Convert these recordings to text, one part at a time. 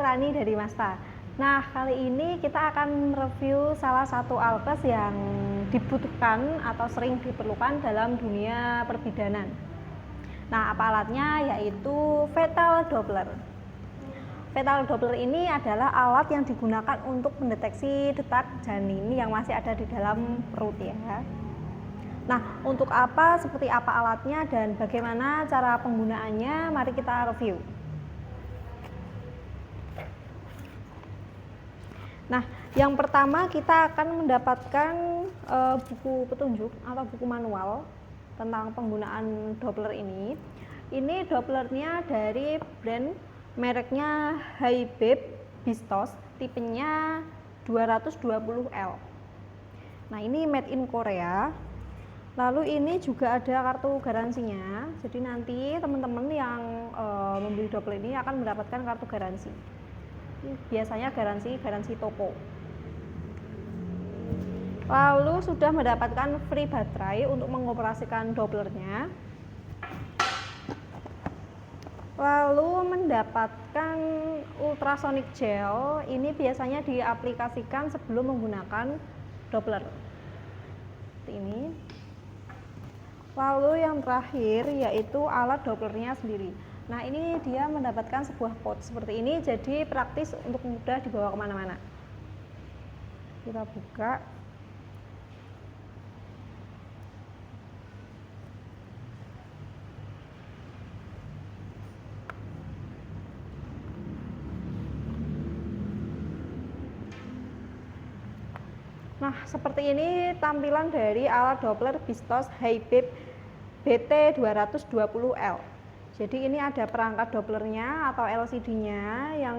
Rani dari Masta. Nah, kali ini kita akan mereview salah satu alkes yang dibutuhkan atau sering diperlukan dalam dunia perbidanan. Nah, apa alatnya? Yaitu fetal Doppler. Fetal Doppler ini adalah alat yang digunakan untuk mendeteksi detak janin yang masih ada di dalam perut ya. Nah, untuk apa, seperti apa alatnya, dan bagaimana cara penggunaannya, mari kita review. Nah, yang pertama kita akan mendapatkan buku petunjuk atau buku manual tentang penggunaan Doppler ini. Ini Dopplernya dari brand mereknya Hybrid Bistos, tipenya 220L. Nah, ini made in Korea. Lalu ini juga ada kartu garansinya. Jadi nanti teman-teman yang membeli Doppler ini akan mendapatkan kartu garansi. Biasanya garansi toko. Lalu sudah mendapatkan free baterai untuk mengoperasikan Dopplernya. Lalu mendapatkan ultrasonic gel. Ini biasanya diaplikasikan sebelum menggunakan Doppler. Seperti ini. Lalu yang terakhir yaitu alat Dopplernya sendiri. Nah, ini dia mendapatkan sebuah pouch seperti ini, jadi praktis untuk mudah dibawa kemana-mana. Kita buka. Nah, seperti ini tampilan dari alat Doppler Bistos Hybrid BT220L. Jadi ini ada perangkat Dopplernya atau LCD-nya, yang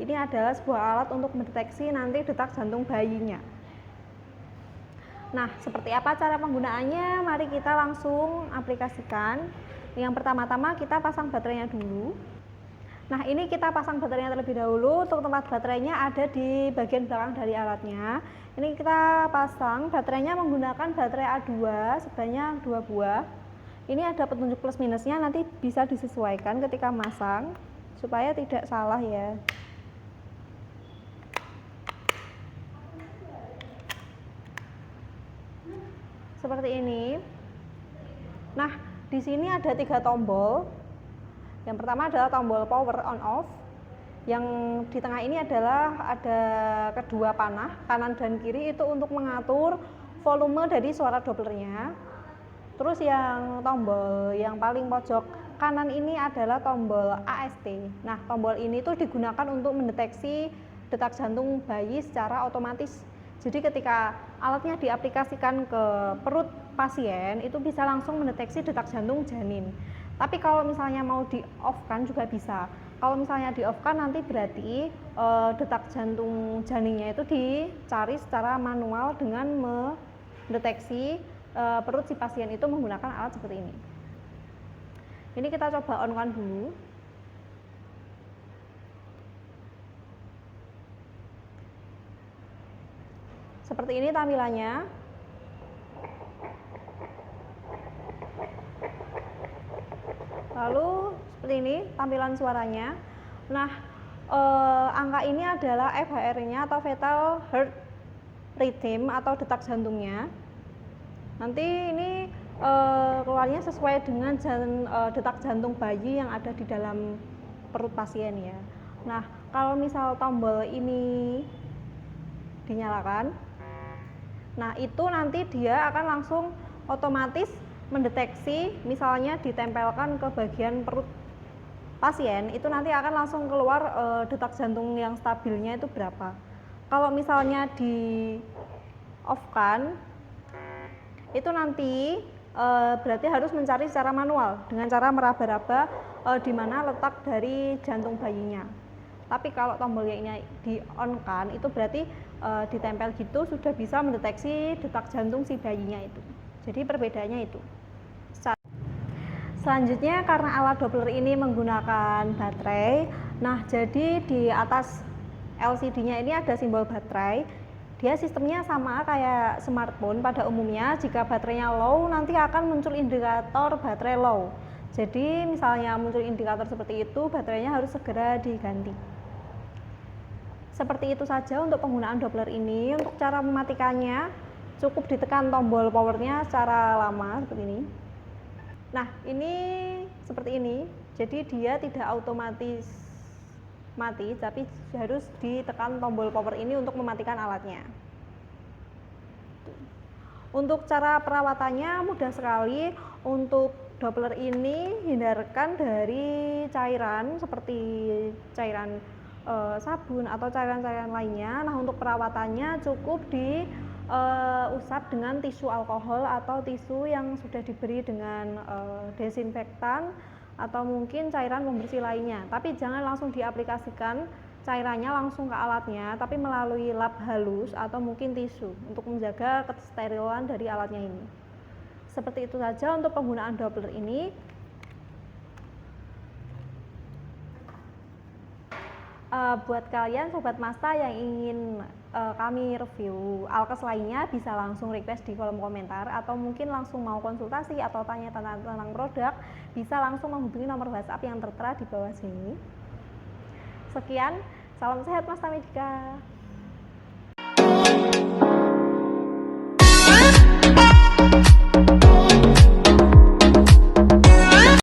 ini adalah sebuah alat untuk mendeteksi nanti detak jantung bayinya. Nah, seperti apa cara penggunaannya? Mari kita langsung aplikasikan. Yang pertama-tama kita pasang baterainya dulu. Nah, ini kita pasang baterainya terlebih dahulu. Untuk tempat baterainya ada di bagian belakang dari alatnya. Ini kita pasang baterainya menggunakan baterai A2 sebanyak 2 buah. Ini ada petunjuk plus minusnya, nanti bisa disesuaikan ketika masang supaya tidak salah ya. Seperti ini. Nah, di sini ada 3 tombol. Yang pertama adalah tombol power on off. Yang di tengah ini adalah ada kedua panah, kanan dan kiri, itu untuk mengatur volume dari suara Dopplernya. Terus yang tombol yang paling pojok kanan ini adalah tombol AST. Nah, tombol ini tuh digunakan untuk mendeteksi detak jantung bayi secara otomatis. Jadi ketika alatnya diaplikasikan ke perut pasien, itu bisa langsung mendeteksi detak jantung janin. Tapi kalau misalnya mau di-off-kan juga bisa. Kalau misalnya di-off-kan nanti berarti detak jantung janinnya itu dicari secara manual dengan mendeteksi perut si pasien itu menggunakan alat seperti ini. Ini kita coba on-kan dulu. Seperti ini tampilannya. Lalu seperti ini tampilan suaranya. Nah, angka ini adalah FHR-nya atau fetal heart rhythm atau detak jantungnya. Nanti ini keluarnya sesuai dengan detak jantung bayi yang ada di dalam perut pasien ya. Nah, kalau misal tombol ini dinyalakan, nah itu nanti dia akan langsung otomatis mendeteksi, misalnya ditempelkan ke bagian perut pasien, itu nanti akan langsung keluar detak jantung yang stabilnya itu berapa. Kalau misalnya di off-kan, itu nanti berarti harus mencari secara manual dengan cara meraba-raba di mana letak dari jantung bayinya. Tapi kalau tombolnya ini di on-kan, itu berarti ditempel gitu sudah bisa mendeteksi detak jantung si bayinya itu. Jadi perbedaannya itu. Selanjutnya, karena alat Doppler ini menggunakan baterai, nah jadi di atas LCD-nya ini ada simbol baterai. Dia sistemnya sama kayak smartphone pada umumnya. Jika baterainya low, nanti akan muncul indikator baterai low. Jadi misalnya muncul indikator seperti itu, baterainya harus segera diganti. Seperti itu saja untuk penggunaan Doppler ini. Untuk cara mematikannya, cukup ditekan tombol powernya secara lama seperti ini. Nah, ini seperti ini. Jadi dia tidak otomatis mati, tapi harus ditekan tombol power ini untuk mematikan alatnya. Untuk cara perawatannya mudah sekali. Untuk Doppler ini hindarkan dari cairan seperti cairan sabun atau cairan-cairan lainnya. Nah, untuk perawatannya cukup diusap dengan tisu alkohol atau tisu yang sudah diberi dengan desinfektan atau mungkin cairan pembersih lainnya. Tapi jangan langsung diaplikasikan cairannya langsung ke alatnya, tapi melalui lap halus atau mungkin tisu untuk menjaga kesterilan dari alatnya ini. Seperti itu saja untuk penggunaan Doppler ini. Buat kalian Sobat Masta yang ingin kami review alkes lainnya, bisa langsung request di kolom komentar, atau mungkin langsung mau konsultasi atau tanya tentang produk, bisa langsung menghubungi nomor WhatsApp yang tertera di bawah sini. Sekian, salam sehat Masta Medika.